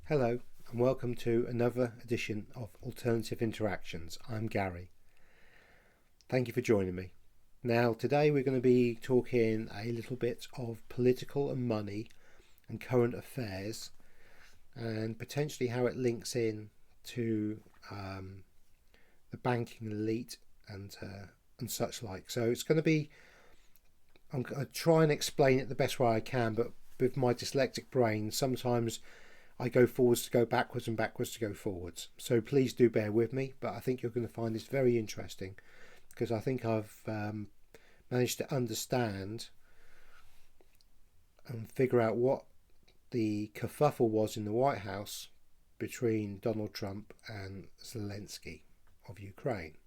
Hello and welcome to another edition of Alternative Interactions. I'm Gary. Thank you for joining me. Now today we're going to be talking a little bit of political and money and current affairs and potentially how it links in to the banking elite and such like. So it's going to be, I'm going to try and explain it the best way I can, but with my dyslexic brain sometimes I go forwards to go backwards and backwards to go forwards. So please do bear with me, but I think you're going to find this very interesting because I think I've managed to understand and figure out what the kerfuffle was in the White House between Donald Trump and Zelensky of Ukraine.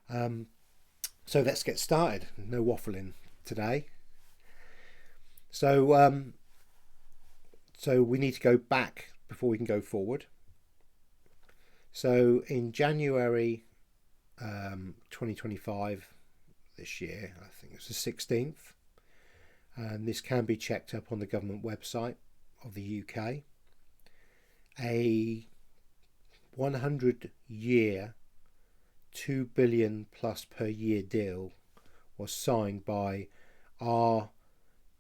So let's get started. No waffling today. So we need to go back before we can go forward. So in January 2025, this year, I think it's the 16th, and this can be checked up on the government website of the UK, a 100-year, $2 billion plus per year deal was signed by our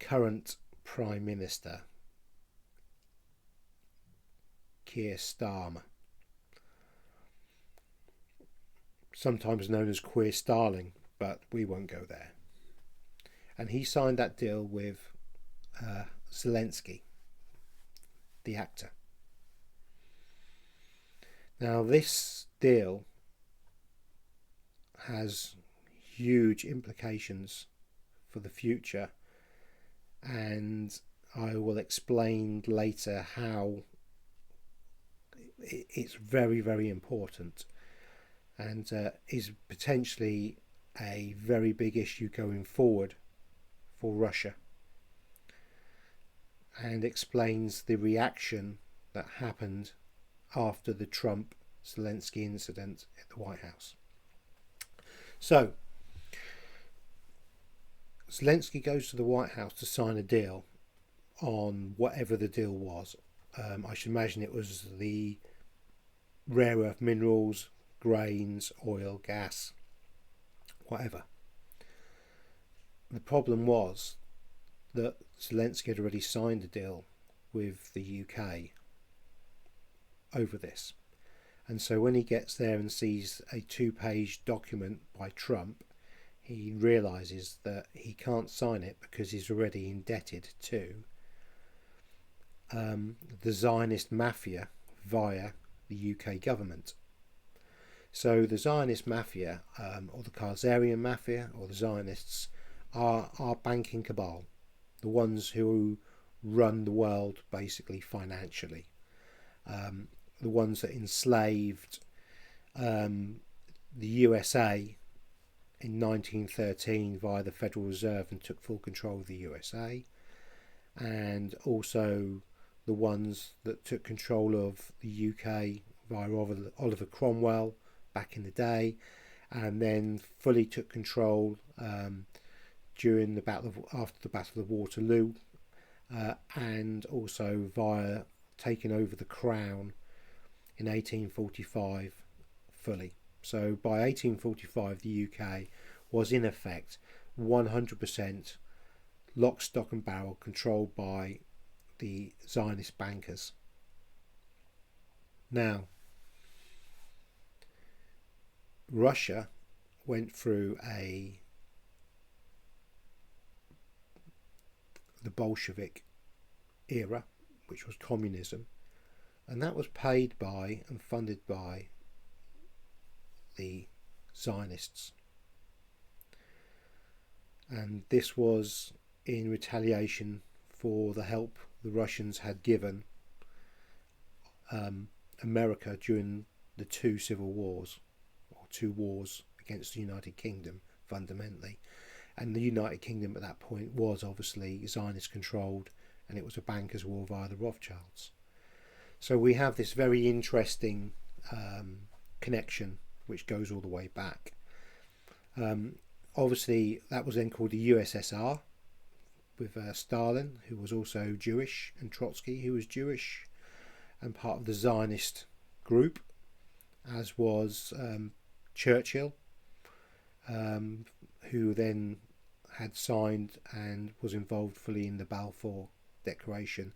current Prime Minister, Keir Starmer, sometimes known as Queer Starling, but we won't go there. And he signed that deal with Zelensky, the actor. Now this deal has huge implications for the future, and I will explain later how it's very, very important and is potentially a very big issue going forward for Russia, and explains the reaction that happened after the Trump-Zelensky incident at the White House. So Zelensky goes to the White House to sign a deal on whatever the deal was. I should imagine it was the rare earth minerals, grains, oil, gas, whatever. The problem was that Zelensky had already signed a deal with the UK over this. And so when he gets there and sees a 2-page document by Trump, he realises that he can't sign it because he's already indebted to the Zionist mafia via the UK government. So the Zionist mafia, or the Khazarian mafia, or the Zionists, are our banking cabal, the ones who run the world basically financially, the ones that enslaved the USA in 1913 via the Federal Reserve and took full control of the USA, and also the ones that took control of the UK via Oliver Cromwell back in the day, and then fully took control during after the Battle of Waterloo, and also via taking over the crown in 1845 fully. So by 1845 the UK was in effect 100% lock, stock and barrel controlled by the Zionist bankers. Now, Russia went through the Bolshevik era, which was communism, and that was paid by and funded by the Zionists. And this was in retaliation for the help the Russians had given America during the 2 civil wars, or 2 wars against the United Kingdom fundamentally. And the United Kingdom at that point was obviously Zionist controlled, and it was a bankers' war via the Rothschilds. So we have this very interesting connection which goes all the way back. Obviously that was then called the USSR, with Stalin, who was also Jewish, and Trotsky, who was Jewish, and part of the Zionist group, as was Churchill, who then had signed and was involved fully in the Balfour Declaration,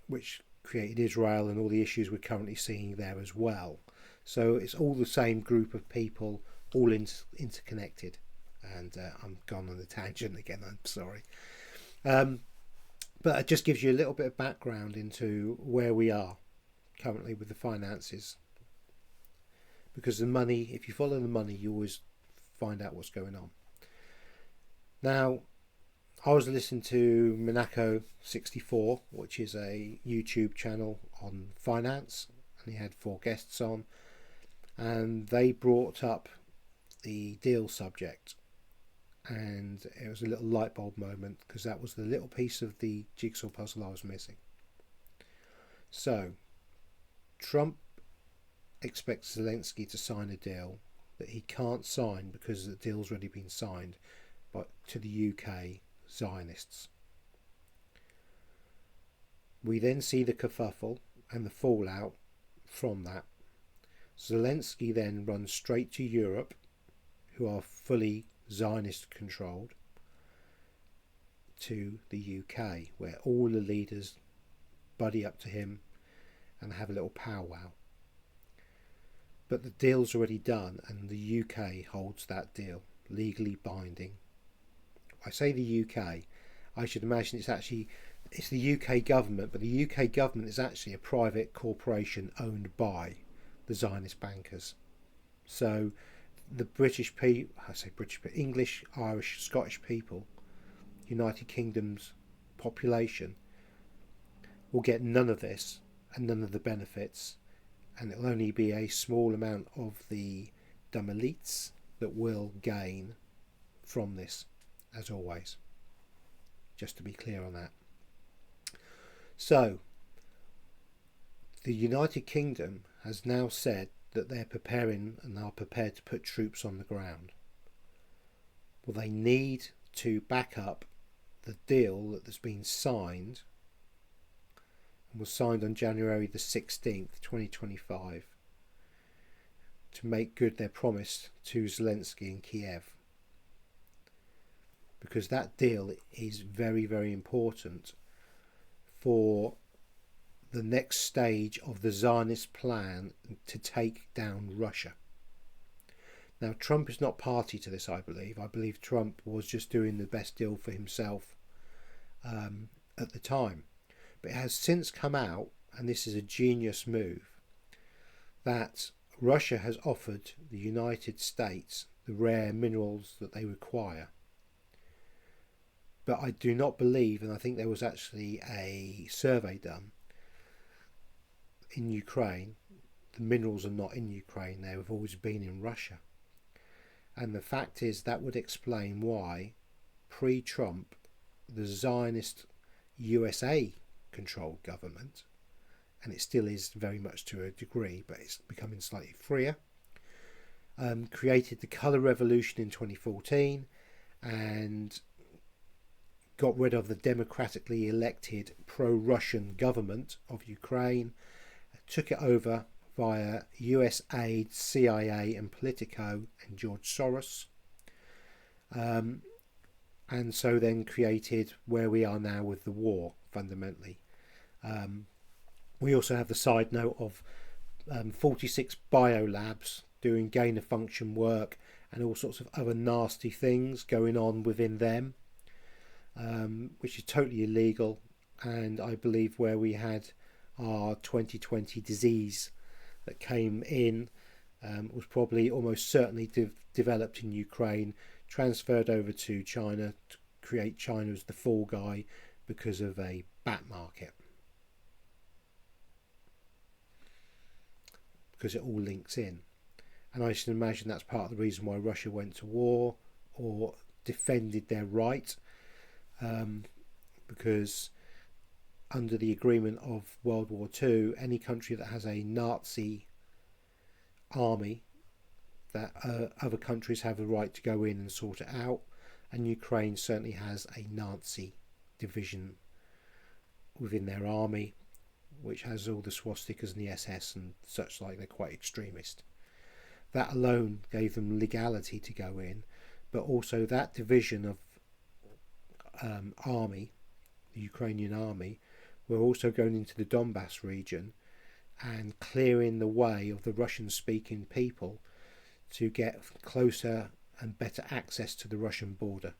which created Israel and all the issues we're currently seeing there as well. So it's all the same group of people, all interconnected. And I'm gone on a tangent again, I'm sorry. But it just gives you a little bit of background into where we are currently with the finances. Because the money, if you follow the money, you always find out what's going on. Now, I was listening to Monaco64, which is a YouTube channel on finance, and he had 4 guests on, and they brought up the deal subject, and it was a little light bulb moment, because that was the little piece of the jigsaw puzzle I was missing. So, Trump expects Zelensky to sign a deal that he can't sign because the deal's already been signed to the UK Zionists. We then see the kerfuffle and the fallout from that. Zelensky then runs straight to Europe, who are fully Zionist controlled, to the UK, where all the leaders buddy up to him and have a little powwow. But the deal's already done, and the UK holds that deal, legally binding. I say the UK, I should imagine it's the UK government, but the UK government is actually a private corporation owned by the Zionist bankers. So the British people, English, Irish, Scottish people, United Kingdom's population, will get none of this and none of the benefits, and it'll only be a small amount of the dumb elites that will gain from this, as always. Just to be clear on that. So, the United Kingdom has now said that they're preparing and are prepared to put troops on the ground. Well, they need to back up the deal that has been signed and was signed on January the 16th, 2025, to make good their promise to Zelensky in Kiev. Because that deal is very, very important for the next stage of the Zionist plan to take down Russia. Now, Trump is not party to this, I believe. I believe Trump was just doing the best deal for himself at the time. But it has since come out, and this is a genius move, that Russia has offered the United States the rare minerals that they require. But I do not believe, and I think there was actually a survey done in Ukraine, the minerals are not in Ukraine, they have always been in Russia. And the fact is that would explain why, pre-Trump, the Zionist USA controlled government, and it still is very much to a degree, but it's becoming slightly freer, created the Colour Revolution in 2014 and got rid of the democratically elected pro-Russian government of Ukraine, took it over via US aid, CIA and Politico and George Soros, and so then created where we are now with the war, fundamentally. We also have the side note of 46 biolabs doing gain of function work and all sorts of other nasty things going on within them, which is totally illegal. And I believe where we had our 2020 disease that came in was probably almost certainly developed in Ukraine, transferred over to China to create China as the fall guy because of a bat market. Because it all links in. And I should imagine that's part of the reason why Russia went to war or defended their right, because under the agreement of World War II, any country that has a Nazi army, that other countries have the right to go in and sort it out, and Ukraine certainly has a Nazi division within their army, which has all the swastikas and the SS and such like. They're quite extremist. That alone gave them legality to go in, but also that division of army, the Ukrainian army, were also going into the Donbass region and clearing the way of the Russian-speaking people to get closer and better access to the Russian border.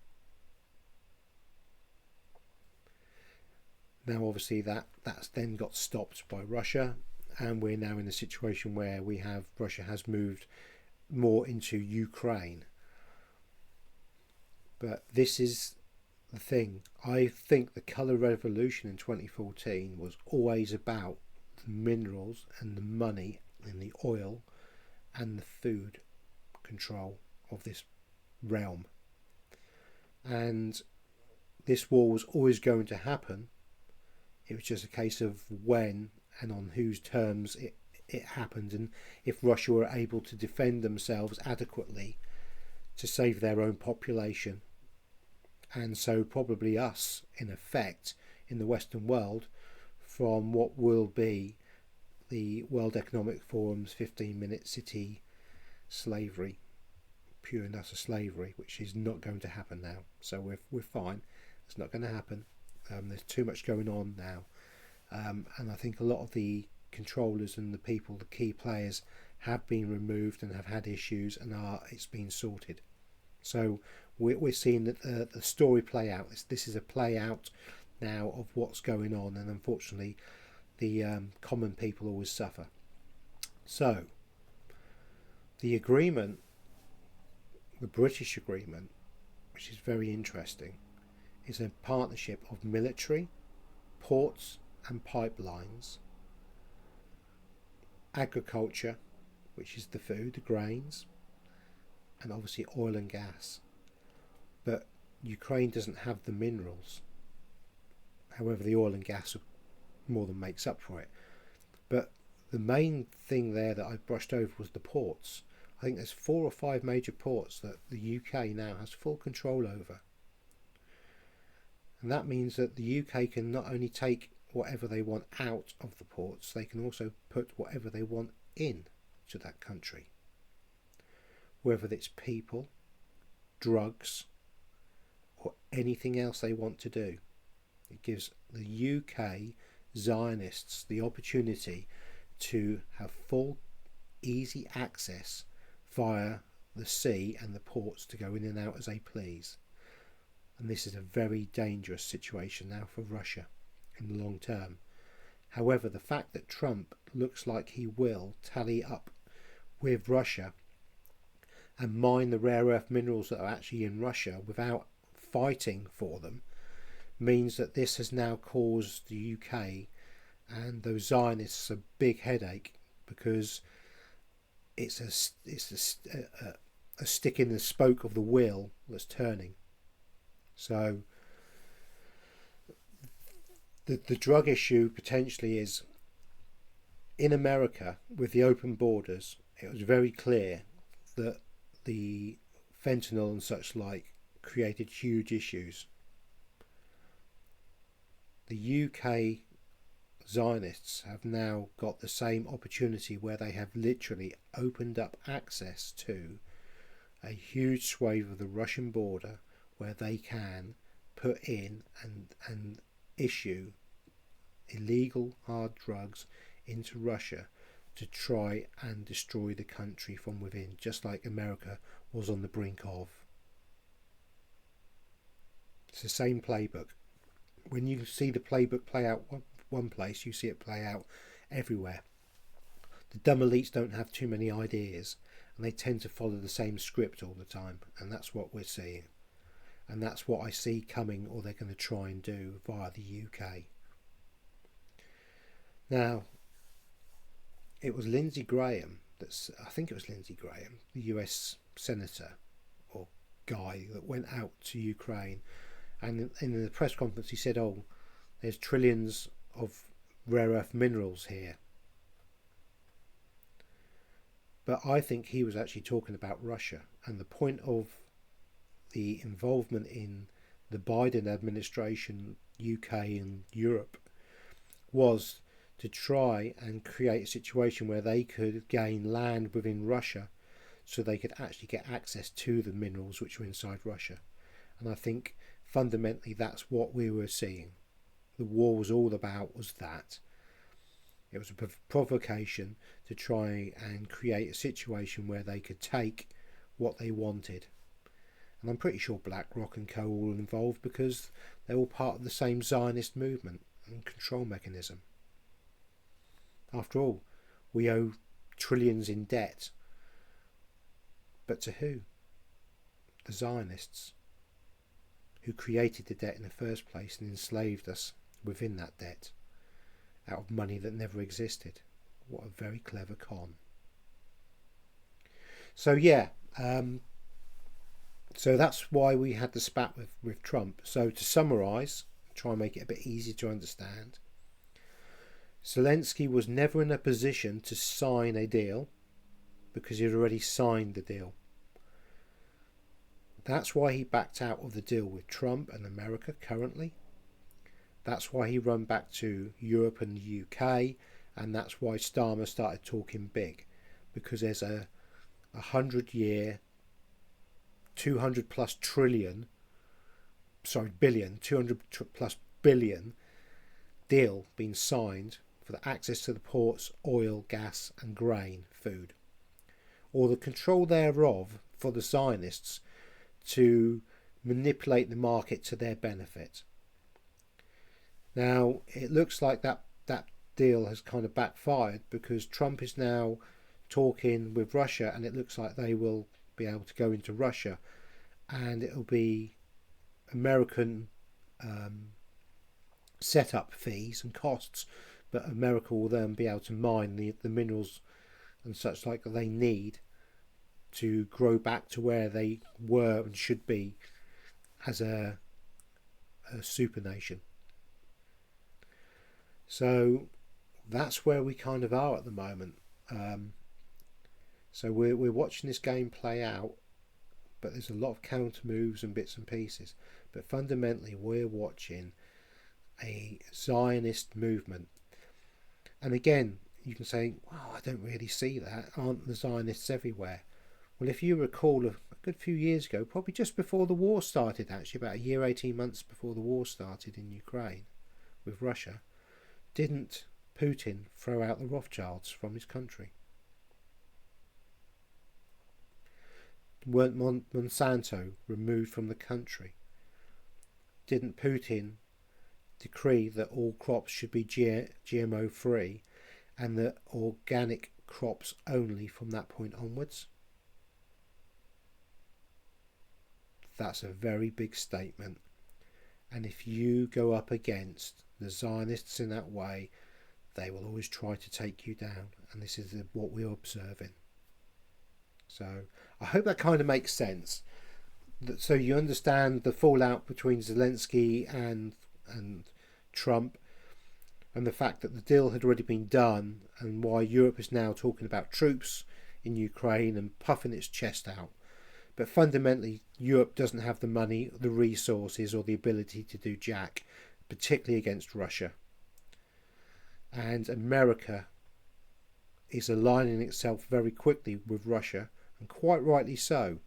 Now obviously that's then got stopped by Russia, and we're now in a situation where Russia has moved more into Ukraine. But this is the thing. I think the colour revolution in 2014 was always about the minerals and the money and the oil and the food control of this realm. And this war was always going to happen. It was just a case of when and on whose terms it happened, and if Russia were able to defend themselves adequately to save their own population. And so probably us, in effect, in the Western world, from what will be the World Economic Forum's 15-minute city slavery, pure and utter slavery, which is not going to happen now. So we're fine. It's not going to happen. There's too much going on now. And I think a lot of the controllers and the people, the key players, have been removed and have had issues, and it's been sorted. So we're seeing that the story play out. This is a play out now of what's going on, and unfortunately the common people always suffer. So the agreement, the British agreement, which is very interesting, is a partnership of military, ports and pipelines, agriculture, which is the food, the grains, and obviously oil and gas. But Ukraine doesn't have the minerals. However, the oil and gas more than makes up for it. But the main thing there that I brushed over was the ports. I think there's 4 or 5 major ports that the UK now has full control over. And that means that the UK can not only take whatever they want out of the ports, they can also put whatever they want in to that country. Whether it's people, drugs, or anything else they want to do. It gives the UK Zionists the opportunity to have full, easy access via the sea and the ports to go in and out as they please. And this is a very dangerous situation now for Russia in the long term. However, the fact that Trump looks like he will tally up with Russia and mine the rare earth minerals that are actually in Russia without fighting for them means that this has now caused the UK and those Zionists a big headache, because it's a stick in the spoke of the wheel that's turning. So the drug issue potentially is, in America with the open borders, it was very clear that the fentanyl and such like created huge issues. The UK Zionists have now got the same opportunity where they have literally opened up access to a huge swathe of the Russian border where they can put in and issue illegal hard drugs into Russia to try and destroy the country from within, just like America was on the brink of. It's the same playbook. When you see the playbook play out one place, you see it play out everywhere. The dumb elites don't have too many ideas, and they tend to follow the same script all the time, and that's what we're seeing. And that's what I see coming, or they're going to try and do via the UK. Now, it was Lindsey Graham, I think it was Lindsey Graham, the US senator or guy, that went out to Ukraine, and in the press conference he said, "Oh, there's trillions of rare earth minerals here." But I think he was actually talking about Russia, and the point of the involvement in the Biden administration, UK and Europe, was to try and create a situation where they could gain land within Russia so they could actually get access to the minerals which were inside Russia. And I think fundamentally that's what we were seeing. The war was all about was that. It was a provocation to try and create a situation where they could take what they wanted. And I'm pretty sure BlackRock and co. were all involved because they're all part of the same Zionist movement and control mechanism. After all, we owe trillions in debt. But to who? The Zionists, who created the debt in the first place and enslaved us within that debt, out of money that never existed. What a very clever con. So yeah, so that's why we had the spat with Trump. So to summarise, try and make it a bit easier to understand, Zelensky was never in a position to sign a deal because he had already signed the deal. That's why he backed out of the deal with Trump and America currently. That's why he run back to Europe and the UK, and that's why Starmer started talking big, because there's a 100-year, 200 plus billion, 200 plus billion deal being signed for the access to the ports, oil, gas and grain, food, or the control thereof for the Zionists to manipulate the market to their benefit. Now, it looks like that deal has kind of backfired because Trump is now talking with Russia, and it looks like they will be able to go into Russia, and it'll be American setup fees and costs, but America will then be able to mine the minerals and such like that they need to grow back to where they were and should be as a super nation. So that's where we kind of are at the moment. So we're watching this game play out, but there's a lot of counter moves and bits and pieces. But fundamentally, we're watching a Zionist movement. And again, you can say, "Wow, I don't really see that. Aren't the Zionists everywhere?" Well, if you recall, a good few years ago, probably just before the war started, actually about a year, 18 months before the war started in Ukraine with Russia, didn't Putin throw out the Rothschilds from his country? Weren't Monsanto removed from the country? Didn't Putin decree that all crops should be GMO free and that organic crops only from that point onwards? That's a very big statement. And if you go up against the Zionists in that way, they will always try to take you down. And this is what we're observing. So I hope that kind of makes sense. So you understand the fallout between Zelensky and Trump, and the fact that the deal had already been done, and why Europe is now talking about troops in Ukraine and puffing its chest out. But fundamentally, Europe doesn't have the money, the resources, or the ability to do jack, particularly against Russia. And America is aligning itself very quickly with Russia, and quite rightly so,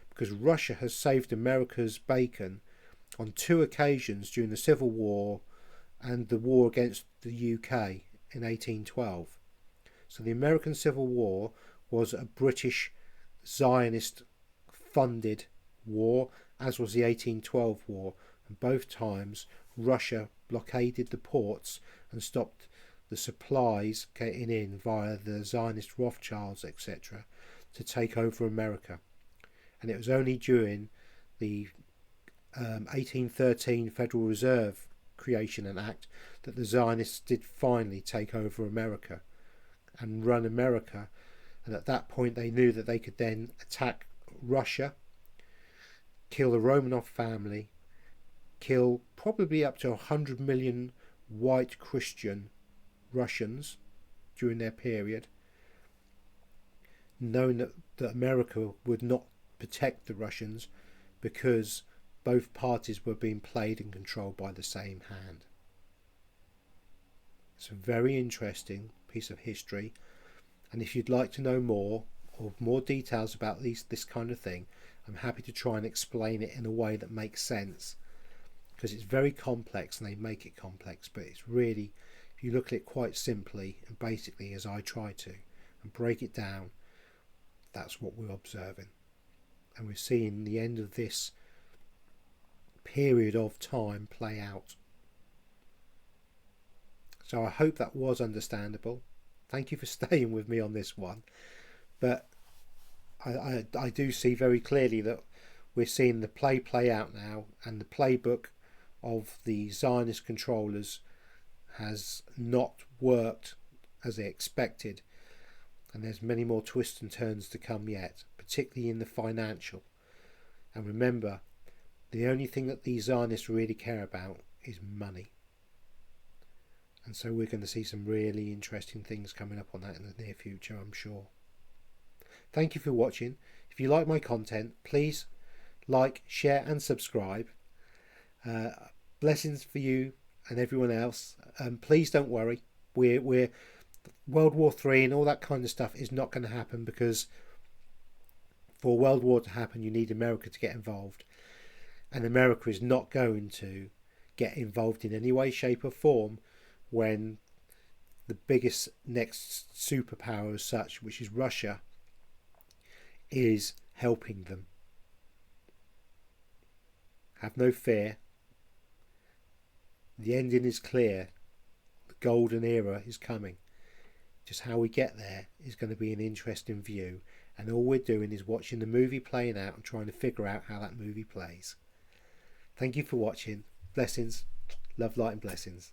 because Russia has saved America's bacon on 2 occasions during the Civil War and the war against the UK in 1812. So the American Civil War was a British Zionist funded war, as was the 1812 war, and both times Russia blockaded the ports and stopped the supplies getting in via the Zionist Rothschilds, etc., to take over America. And it was only during the 1813 Federal Reserve Creation and Act that the Zionists did finally take over America and run America. And at that point they knew that they could then attack Russia, kill the Romanov family, kill probably up to 100 million white Christian Russians during their period, knowing that America would not protect the Russians because both parties were being played and controlled by the same hand. It's a very interesting piece of history, and if you'd like to know more or more details about this kind of thing, I'm happy to try and explain it in a way that makes sense, because it's very complex and they make it complex, but it's really, if you look at it quite simply and basically as I try to and break it down, that's what we're observing. And we're seeing the end of this period of time play out. So I hope that was understandable. Thank you for staying with me on this one. But I do see very clearly that we're seeing the play out now, and the playbook of the Zionist controllers has not worked as they expected. And there's many more twists and turns to come yet, particularly in the financial. And remember, the only thing that these Zionists really care about is money. And so we're going to see some really interesting things coming up on that in the near future, I'm sure. Thank you for watching. If you like my content, please like, share and subscribe. Blessings for you and everyone else. Please don't worry. We're World War III and all that kind of stuff is not going to happen, because for World War to happen you need America to get involved, and America is not going to get involved in any way, shape or form when the biggest next superpower as such, which is Russia, is helping them. Have no fear. The ending is clear. The golden era is coming. Just how we get there is going to be an interesting view, and all we're doing is watching the movie playing out and trying to figure out how that movie plays. Thank you for watching. Blessings. Love, light and blessings.